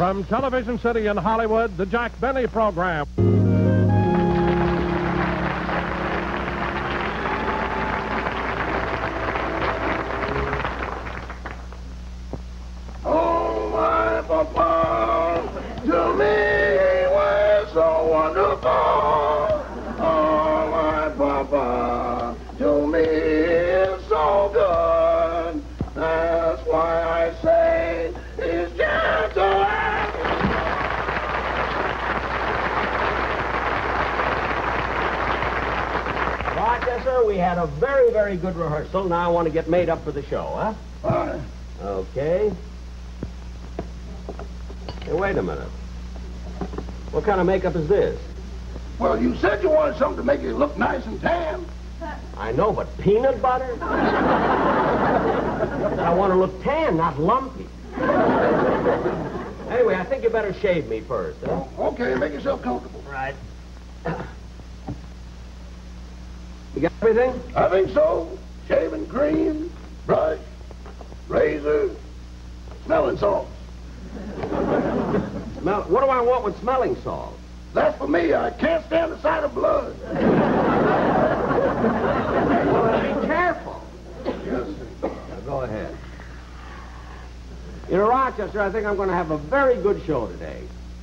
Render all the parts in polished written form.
From Television City in Hollywood, the Jack Benny Program. Oh, my papa, to me was so wonderful. Oh, my papa, to me is so good. That's why I say he's gentle. Rochester, we had a very, very good rehearsal. Now I want to get made up for the show, huh? Fine. Okay. Hey, wait a minute. What kind of makeup is this? Well, you said you wanted something to make you look nice and tan. I know, but peanut butter? I want to look tan, not lumpy. Anyway, I think you better shave me first, huh? Oh, okay, make yourself comfortable. Right. You got everything? I think so. Shaving cream, brush, razor, smelling salts. What do I want with smelling salt? That's for me. I can't stand the sight of blood. Well, be careful. Yes. Now, go ahead. You know, Rochester, I think I'm going to have a very good show today.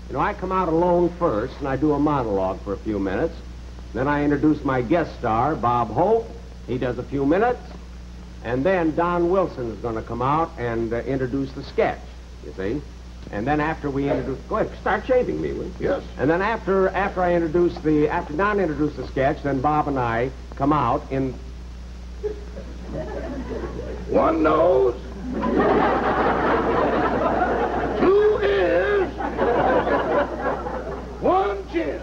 You know, I come out alone first, and I do a monologue for a few minutes. Then I introduce my guest star, Bob Hope. He does a few minutes. And then Don Wilson is going to come out and introduce the sketch, you see. And then after we introduce... Go ahead, start shaving me, will you? Yes. And then after Don introduced the sketch, then Bob and I come out in... One nose, two ears, one chin.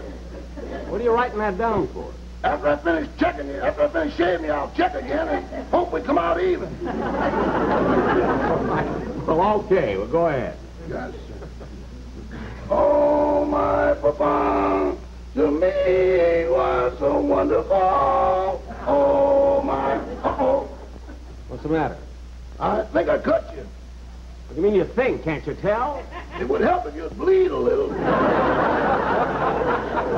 What are you writing that down for? After I finish shaving you, I'll check again and hope we come out even. Well, okay. Well, go ahead. Yes. Oh, my papa, to me was so wonderful. Oh, my... Uh-oh. What's the matter? I think I cut you. What do you mean you think? Can't you tell? It would help if you'd bleed a little. Well,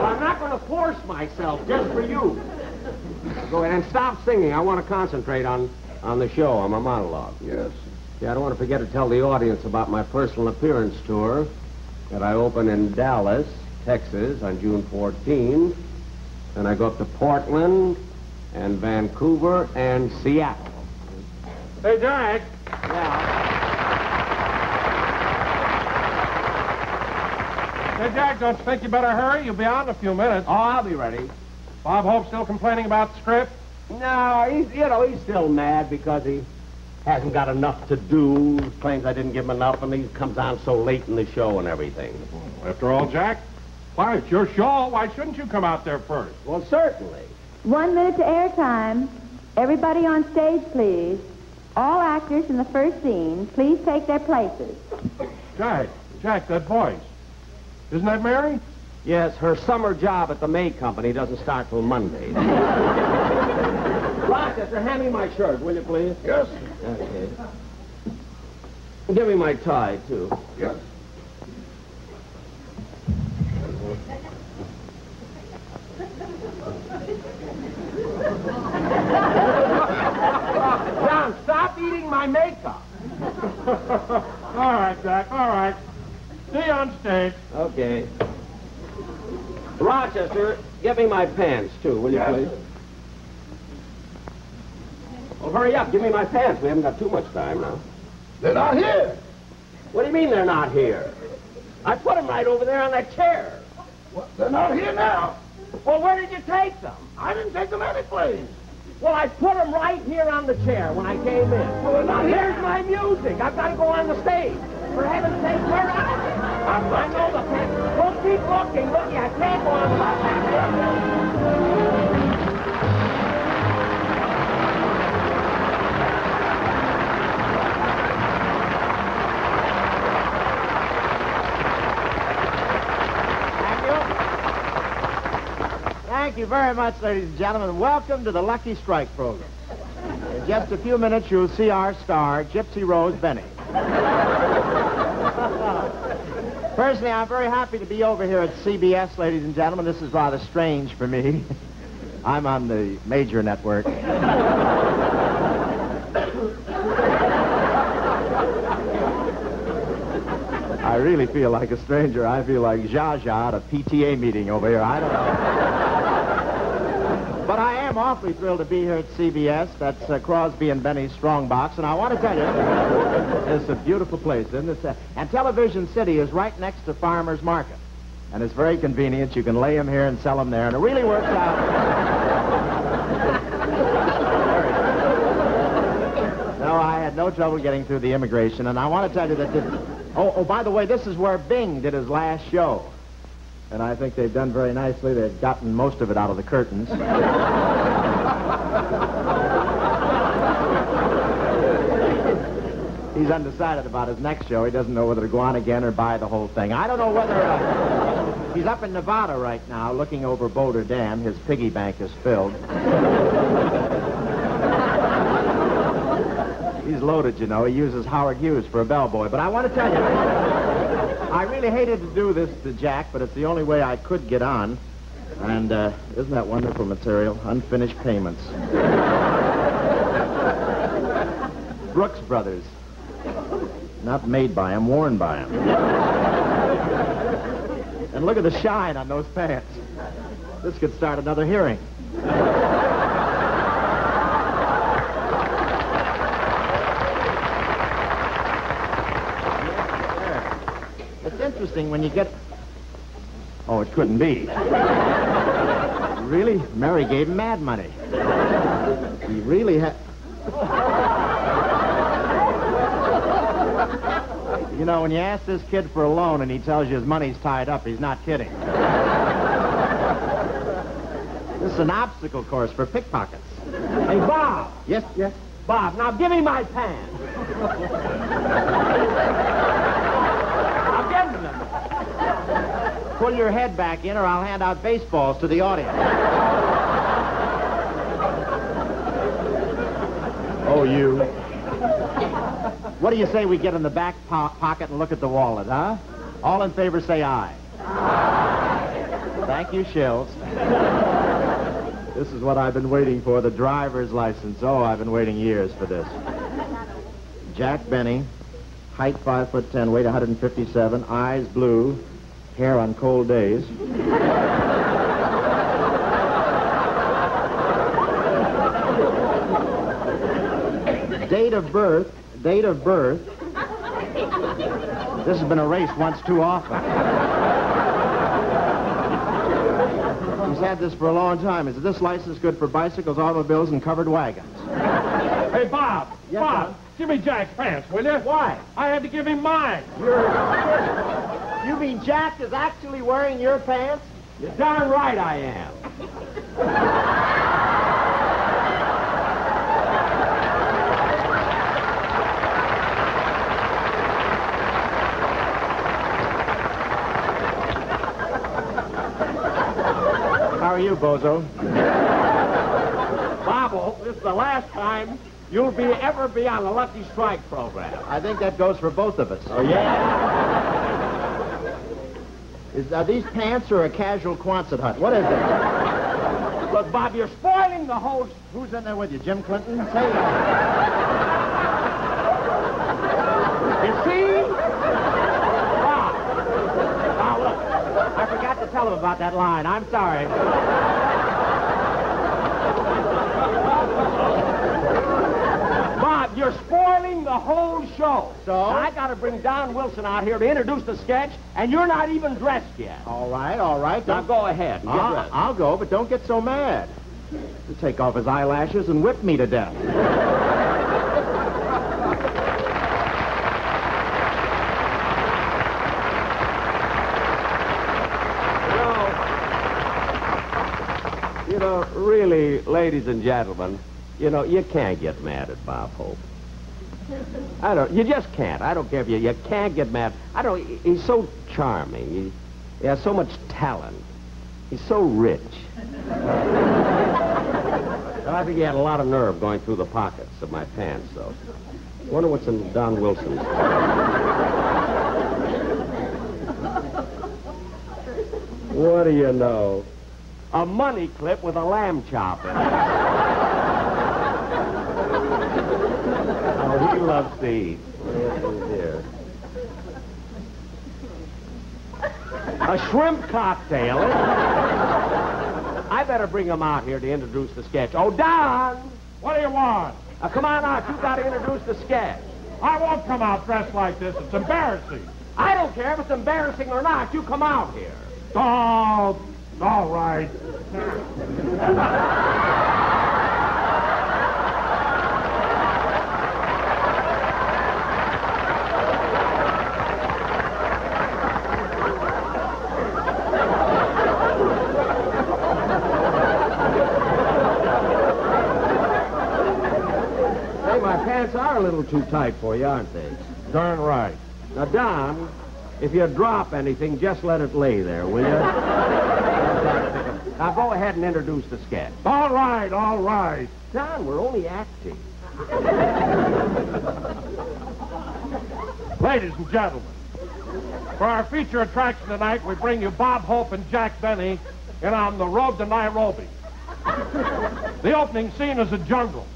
I'm not going to force myself just for you. Go ahead and stop singing. I want to concentrate on the show, on my monologue. Yes. Yeah, I don't want to forget to tell the audience about my personal appearance tour that I open in Dallas, Texas on June 14th. Then I go up to Portland and Vancouver and Seattle. Hey, Jack. Yeah. Hey, Jack, don't you think you better hurry? You'll be out in a few minutes. Oh, I'll be ready. Bob Hope still complaining about the script? No, he's still mad because he hasn't got enough to do. He claims I didn't give him enough, and he comes on so late in the show and everything. After all, Jack, why, it's your show. Why shouldn't you come out there first? Well, certainly. 1 minute to airtime. Everybody on stage, please. All actors in the first scene, please take their places. Jack, that voice. Isn't that Mary? Yes, her summer job at the May Company doesn't start till Monday. Rochester, hand me my shirt, will you, please? Yes. Okay. Give me my tie, too. Yes. John, stop eating my makeup. All right, Jack, all right. See you on stage. Okay. Rochester, get me my pants, too, will you, Yes. please? Well, hurry up. Give me my pants. We haven't got too much time now. They're not here. What do you mean they're not here? I put them right over there on that chair. Well, they're not here now. Well, where did you take them? I didn't take them anyplace. Well, I put them right here on the chair when I came in. Well, they're not here. Here's my music. I've got to go on the stage. For heaven's sake, where are they? I know the pants. Well, keep looking. Looky, I can't go on the Thank you very much, ladies and gentlemen. Welcome to the Lucky Strike program. In just a few minutes, you'll see our star, Gypsy Rose Benny. Personally, I'm very happy to be over here at CBS, ladies and gentlemen. This is rather strange for me. I'm on the major network. I really feel like a stranger. I feel like Zsa Zsa at a PTA meeting over here. I don't know. But I am awfully thrilled to be here at CBS. That's Crosby and Benny's Strongbox. And I want to tell you, it's a beautiful place, isn't it? And Television City is right next to Farmer's Market. And it's very convenient. You can lay them here and sell them there. And it really works out. No, I had no trouble getting through the immigration. And I want to tell you that Oh, by the way, this is where Bing did his last show. And I think they've done very nicely. They've gotten most of it out of the curtains. He's undecided about his next show. He doesn't know whether to go on again or buy the whole thing. I don't know whether... he's up in Nevada right now looking over Boulder Dam. His piggy bank is filled. He's loaded, you know. He uses Howard Hughes for a bellboy. But I want to tell you, I really hated to do this to Jack, but it's the only way I could get on. And isn't that wonderful material? Unfinished payments. Brooks Brothers. Not made by him, worn by him. And look at the shine on those pants. This could start another hearing. Interesting when you get... Oh, it couldn't be. Really? Mary gave him mad money. He really had... You know, when you ask this kid for a loan and he tells you his money's tied up, he's not kidding. This is an obstacle course for pickpockets. Hey, Bob! Yes, yes? Bob, now give me my pants. Pull your head back in or I'll hand out baseballs to the audience. Oh, you. What do you say we get in the back pocket and look at the wallet, huh? All in favor say aye. Aye. Thank you, Shills. This is what I've been waiting for, the driver's license. Oh, I've been waiting years for this. Jack Benny, height 5'10", weight 157, eyes blue, hair on cold days. Date of birth. This has been erased once too often. He's had this for a long time. Is this license good for bicycles, automobiles, and covered wagons? Hey, Bob. Yes, Bob, Bob? give me Jack's pants, will you? Why? I had to give him mine. You mean Jack is actually wearing your pants? You're darn right I am. How are you, Bozo? Bobble, this is the last time you'll ever be on the Lucky Strike program. I think that goes for both of us. Oh, yeah? Are these pants or a casual Quonset hut? What is it? Look, Bob, you're spoiling the whole... Who's in there with you, Jim Clinton? Say You see? Bob. Now, look, I forgot to tell him about that line. I'm sorry. Bob, you're spoiling the whole show. So? Now, I got to bring Don Wilson out here to introduce the sketch, and you're not even dressed yet. All right. Now, go ahead and get dressed. I'll go, but don't get so mad. You take off his eyelashes and whip me to death. You know, really, ladies and gentlemen, you know, you can't get mad at Bob Hope. You just can't. I don't care if you can't get mad. He's so charming. He has so much talent. He's so rich. Well, I think he had a lot of nerve going through the pockets of my pants, though. Wonder what's in Don Wilson's. What do you know? A money clip with a lamb chop in it. Oh, he loves to eat. Yes, dear. A shrimp cocktail. I better bring him out here to introduce the sketch. Oh, Don! What do you want? Come on out. You've got to introduce the sketch. I won't come out dressed like this. It's embarrassing. I don't care if it's embarrassing or not. You come out here. Oh, all right. Hey, my pants are a little too tight for you, aren't they? Darn right. Now, Don, if you drop anything, just let it lay there, will you? Now, go ahead and introduce the sketch. All right, all right. Don, we're only acting. Ladies and gentlemen, for our feature attraction tonight, we bring you Bob Hope and Jack Benny in On the Road to Nairobi. The opening scene is a jungle,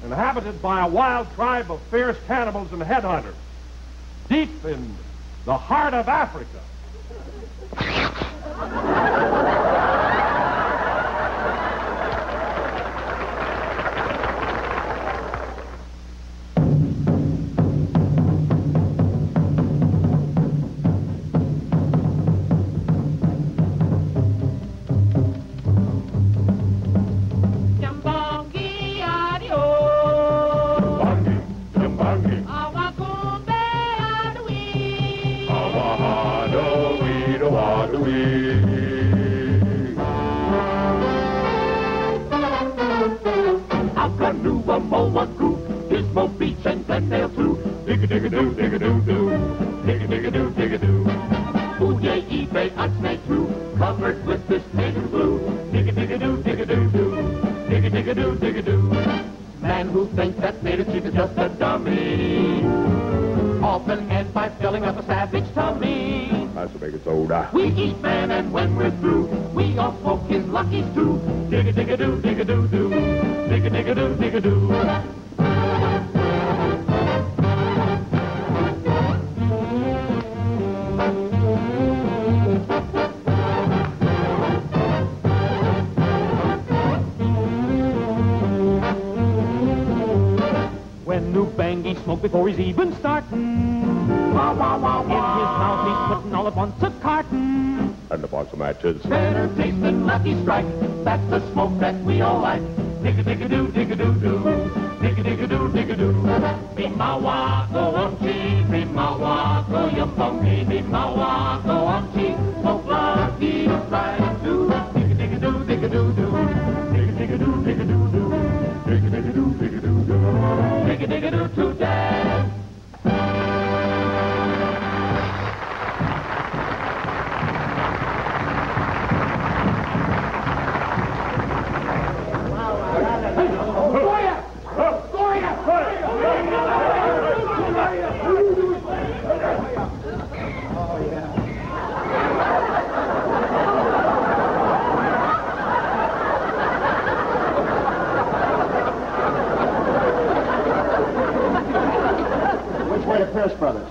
inhabited by a wild tribe of fierce cannibals and headhunters, deep in the heart of Africa. Man who thinks that native chief is just a dummy often ends by filling up a savage tummy. That's to make it soda. We eat man, and when we're through, we all smoke his luckies too. Dig-a-dig-a-doo, dig-a-doo-doo, dig-a-dig-a-doo, dig-a-doo. Smoke before he's even starting. Wah, wah, wah, wah. In his mouth he's putting all at once a carton. And a box of matches. Better taste than Lucky Strike. That's the smoke that we all like. Dig-a-dig-a-doo, dig-a-doo-doo. Dig-a-dig-a-doo, dig-a-doo. Bimawa, go umchi. Bimawa, go yumbongi. Bimawa, go umchi. Smoke Lucky Strike too. Dig-a-dig-a-doo, dig-a-doo-doo. Dig-a-dig-a-doo, dig-a-doo-doo. Dig-a-dig-a-doo, dig-a-doo-doo. Dig-a-dig-a-doo to death. Pierce Brothers.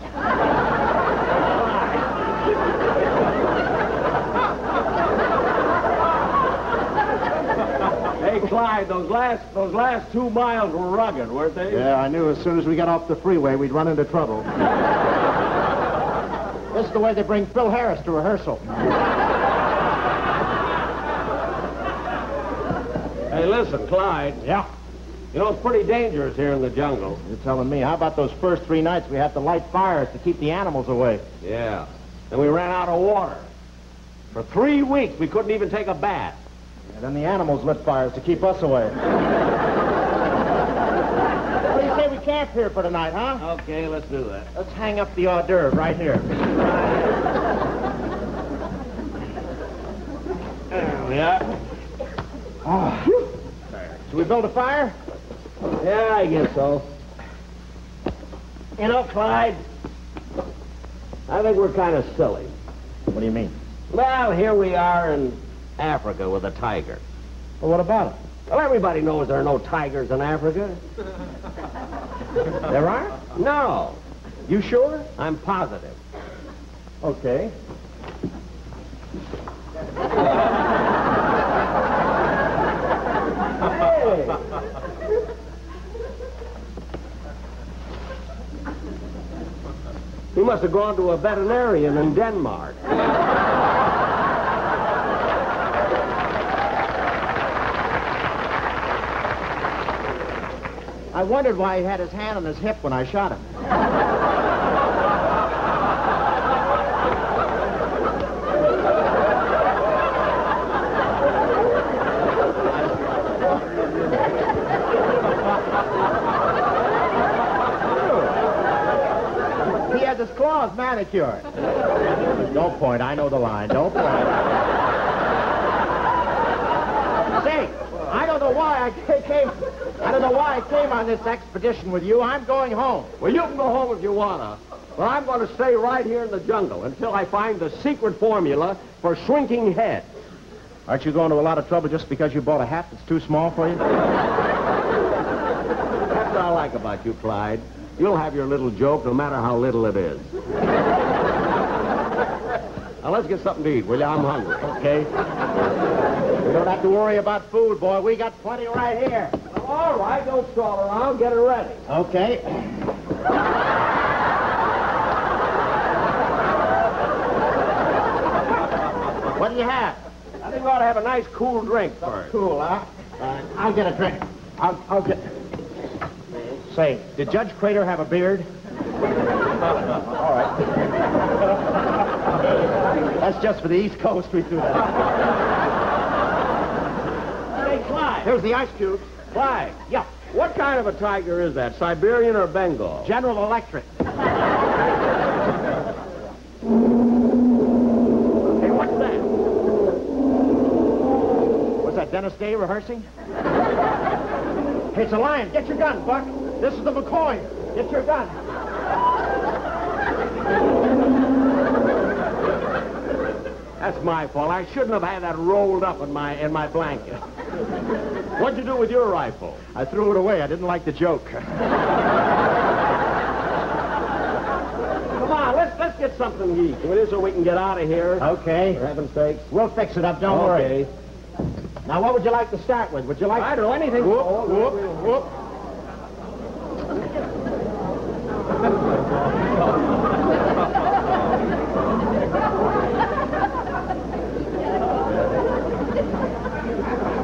Hey, Clyde, those last 2 miles were rugged, weren't they? Yeah, I knew as soon as we got off the freeway, we'd run into trouble. This is the way they bring Phil Harris to rehearsal. Hey, listen, Clyde. Yeah? You know, it's pretty dangerous here in the jungle. You're telling me. How about those first 3 nights we had to light fires to keep the animals away? Yeah. And we ran out of water. For 3 weeks, we couldn't even take a bath. And then the animals lit fires to keep us away. What do you say we camp here for tonight, huh? Okay, let's do that. Let's hang up the hors d'oeuvre right here. There we are. Oh. Should we build a fire? Yeah, I guess so. You know, Clyde, I think we're kind of silly. What do you mean? Well, here we are in Africa with a tiger. Well, what about it? Well, everybody knows there are no tigers in Africa. There aren't? No. You sure? I'm positive. Okay. Hey! He must have gone to a veterinarian in Denmark. I wondered why he had his hand on his hip when I shot him. He has his claws manicured. Don't point. I know the line. Don't point. Say, I don't know why I came on this expedition with you. I'm going home. Well, you can go home if you wanna. But I'm going to stay right here in the jungle until I find the secret formula for shrinking heads. Aren't you going to a lot of trouble just because you bought a hat that's too small for you? That's what I like about you, Clyde. You'll have your little joke no matter how little it is. Now, let's get something to eat, will you? I'm hungry. Okay. We don't have to worry about food, boy. We got plenty right here. All right, don't stall around. Get it ready. Okay. What do you have? I think we ought to have a nice cool drink first. Cool, huh? I'll get a drink. I'll get... Say, did Judge Crater have a beard? All right. That's just for the East Coast we do that. Hey, Clyde. Here's the ice cube. Clyde. Yeah. What kind of a tiger is that, Siberian or Bengal? General Electric. Hey, what's that? Was that Dennis Day rehearsing? Hey, it's a lion. Get your gun, Buck. This is the McCoy. Get your gun. That's my fault. I shouldn't have had that rolled up in my blanket. What'd you do with your rifle? I threw it away. I didn't like the joke. Come on, let's get something to eat, will you, so we can get out of here. Okay. For heaven's sakes. We'll fix it up. Don't worry. Now, what would you like to start with? Would you like... I don't know anything. Whoop, whoop, whoop.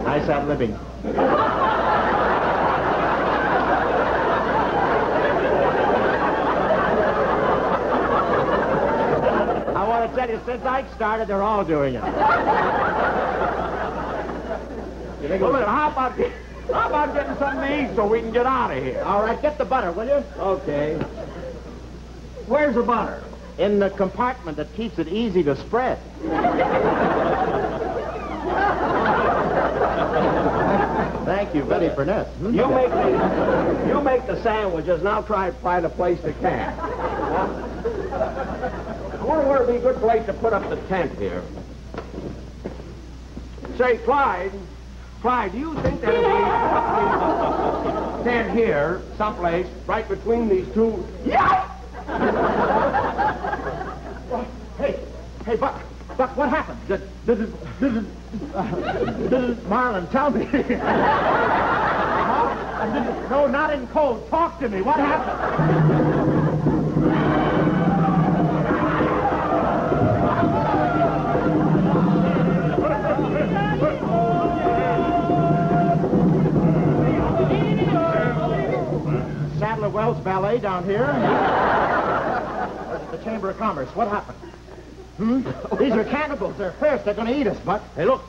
Nice ad living. I want to tell you, since Ike started, they're all doing it. Well, then, how about getting something to eat so we can get out of here? All right, get the butter, will you? Okay. Where's the butter? In the compartment that keeps it easy to spread. Thank you, Betty Burnett. You make the sandwiches, and I'll try to find a place to camp. I wonder where would be a good place to put up the tent here. Say, Clyde, do you think there'd be a tent here, someplace, right between these two? Yeah! Hey, Buck, what happened? Marlon, tell me. No, not in code. Talk to me. What happened? Sadler Wells Ballet down here. The Chamber of Commerce. What happened? These are cannibals. They're fierce. They're going to eat us, Buck. Hey, look,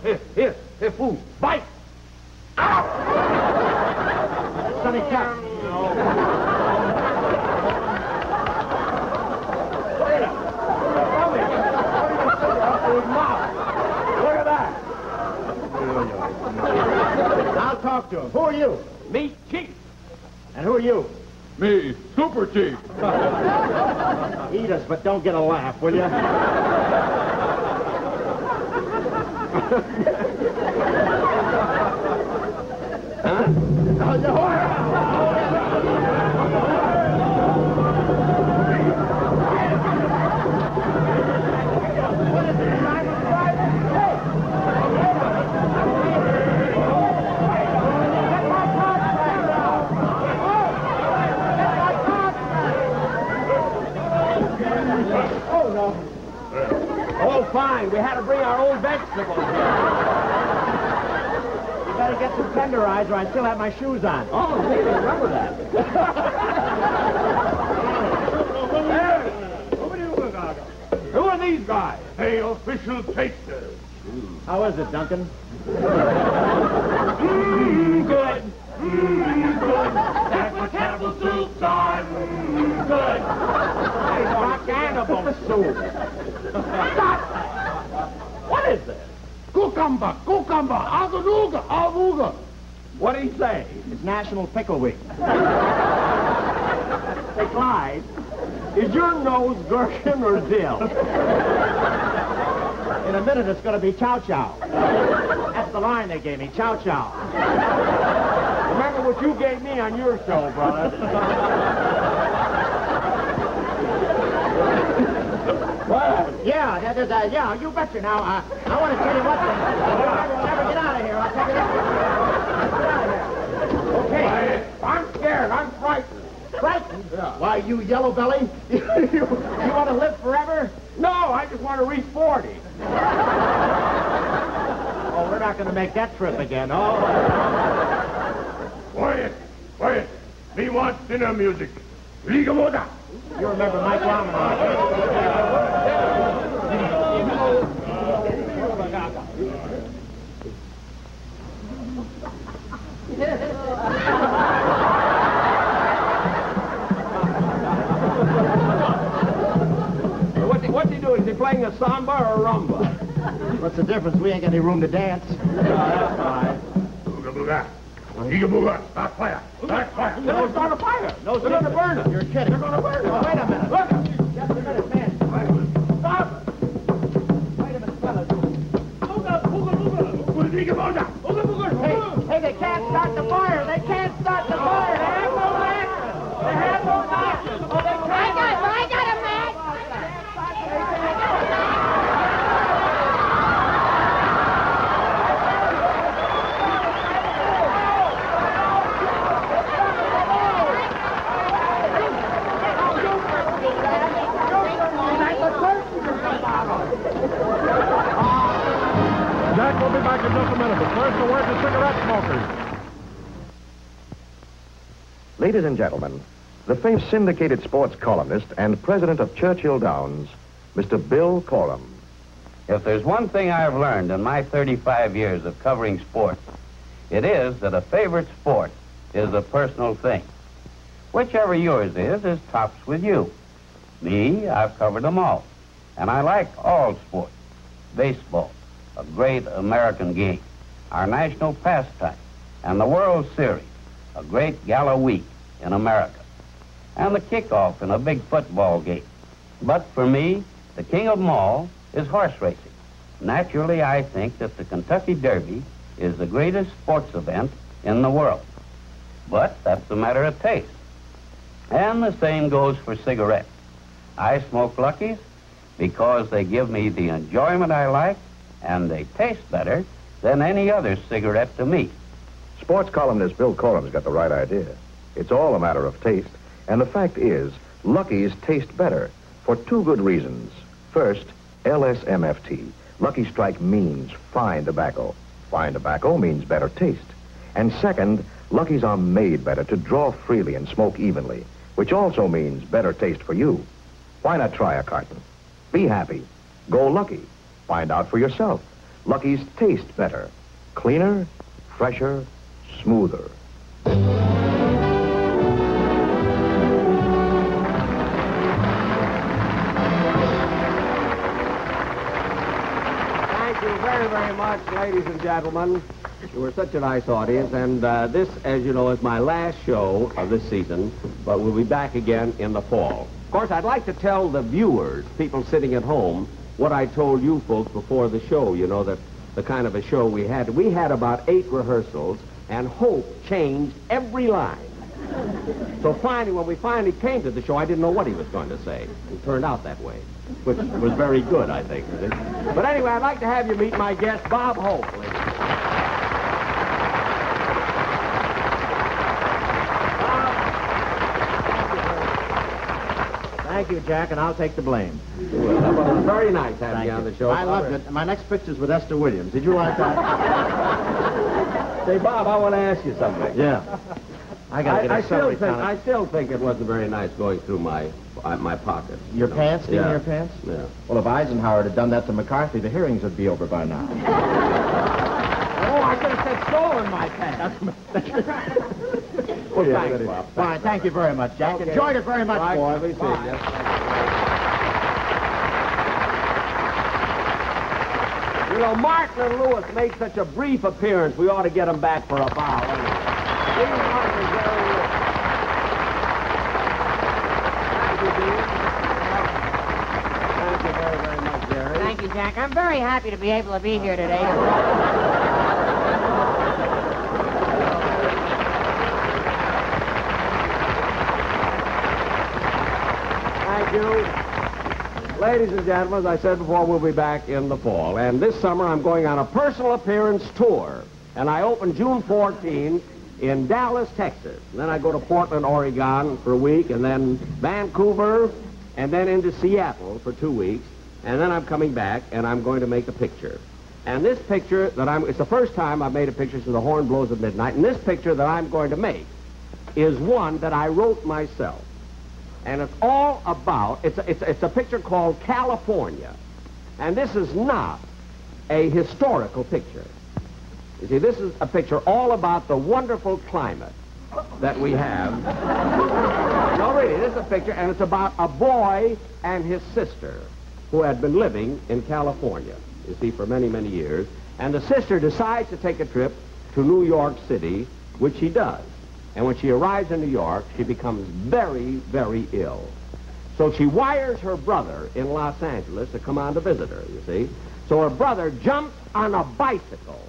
here, food. Bite! Ow! Sonny Cap. Look at that. I'll talk to him. Who are you? Me, Chief. And who are you? Me, Super Chief. Eat us, but don't get a laugh, will you? Oh, fine. We had to bring our own vegetables here. You better get some tenderized or I still have my shoes on. Oh, gee, remember that. Who are these guys? Hey, official tasters. How is it, Duncan? Good. Good. That's what cannibal soups are. Good. It's not cannibal soup. What is this? Cucumber, aguruga, aruga. What did he say? It's National Pickle Week. Say, Clyde, is your nose gherkin or dill? In a minute, it's going to be chow chow. That's the line they gave me, chow chow. Remember what you gave me on your show, brother. What? Yeah, you betcha. Now, I want to tell you what, we'll never get out of here. I'll tell you that. Get out of here. Okay. I'm scared. I'm frightened. Frightened? Yeah. Why, you yellow belly? you want to live forever? No, I just want to reach 40. Oh, we're not going to make that trip again. Oh. Quiet. We want dinner music. Liga moda. You remember Mike Romanoff? What's he doing? Is he playing a samba or a rumba? What's the difference? We ain't got any room to dance. That's fine. Booga booga. Liga booga. Start fire. Start fire. They're going to start a fire. They're going to burn us. You're kidding. They're going to burn us. Wait a minute. Look. Just a minute, man. Stop. Wait a minute, fellas. Liga moda. Hey, they can't start the fire. They can't start the fire. They have no matches. They have no matches. Oh, they can't. I got a match. Jack will be back in just a minute, but first a word to cigarette smokers. Ladies and gentlemen, the famous syndicated sports columnist and president of Churchill Downs, Mr. Bill Coram. If there's one thing I've learned in my 35 years of covering sports, it is that a favorite sport is a personal thing. Whichever yours is tops with you. Me, I've covered them all. And I like all sports. Baseball, a great American game. Our national pastime. And the World Series, a great gala week in America. And the kickoff in a big football game. But for me, the king of them all is horse racing. Naturally, I think that the Kentucky Derby is the greatest sports event in the world. But that's a matter of taste. And the same goes for cigarettes. I smoke Luckies because they give me the enjoyment I like and they taste better than any other cigarette to me. Sports columnist Bill Coram's got the right idea. It's all a matter of taste, and the fact is, Lucky's taste better for two good reasons. First, LSMFT. Lucky Strike means fine tobacco. Fine tobacco means better taste. And second, Lucky's are made better to draw freely and smoke evenly, which also means better taste for you. Why not try a carton? Be happy. Go Lucky. Find out for yourself. Lucky's taste better. Cleaner, fresher, smoother. Thank you very, very much, ladies and gentlemen. You were such a nice audience, and this, as you know, is my last show of this season, but we'll be back again in the fall. Of course, I'd like to tell the viewers, people sitting at home, what I told you folks before the show, you know, that the kind of a show we had. We had about 8 rehearsals, and Hope changed every line. So finally, when we finally came to the show, I didn't know what he was going to say. It turned out that way, which was very good, I think. But anyway, I'd like to have you meet my guest, Bob Hope, ladies. Thank you, Jack, and I'll take the blame. Well, it was very nice having you on the show. I loved it. My next picture's with Esther Williams. Did you like that? Say, Bob, I want to ask you something. Yeah. I still think it wasn't very nice going through my pocket. Your pants? Stealing your pants? Yeah. Well, if Eisenhower had done that to McCarthy, the hearings would be over by now. Oh, I could have said stolen my pants. Well, thanks, Bob. Fine, thank you very much, Jack. Okay. Enjoyed it very much, boy. Let me see. Yes. You know, Martin and Lewis made such a brief appearance, we ought to get them back for a bow. Please, Martin and Jerry Lewis. Thank you, Dean. Thank you very, very much, Jerry. Thank you, Jack. I'm very happy to be able to be here today. Thank you. Ladies and gentlemen, as I said before, we'll be back in the fall. And this summer, I'm going on a personal appearance tour. And I open June 14 in Dallas, Texas. And then I go to Portland, Oregon for a week, and then Vancouver, and then into Seattle for 2 weeks. And then I'm coming back, and I'm going to make a picture. And this picture it's the first time I've made a picture since the horn blows at midnight. And this picture that I'm going to make is one that I wrote myself. And it's all about, it's a picture called California. And this is not a historical picture. You see, this is a picture all about the wonderful climate that we have. No, really, this is a picture, and it's about a boy and his sister who had been living in California, you see, for many, many years. And the sister decides to take a trip to New York City, which she does. And when she arrives in New York, she becomes very, very ill. So she wires her brother in Los Angeles to come on to visit her, you see. So her brother jumps on a bicycle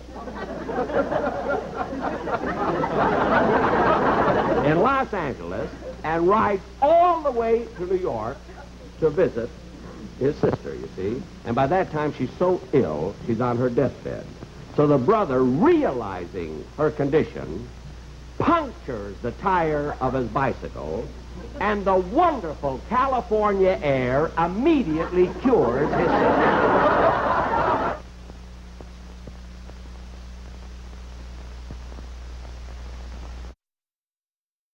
in Los Angeles and rides all the way to New York to visit his sister, you see. And by that time, she's so ill, she's on her deathbed. So the brother, realizing her condition, punctures the tire of his bicycle, and the wonderful California air immediately cures his sister.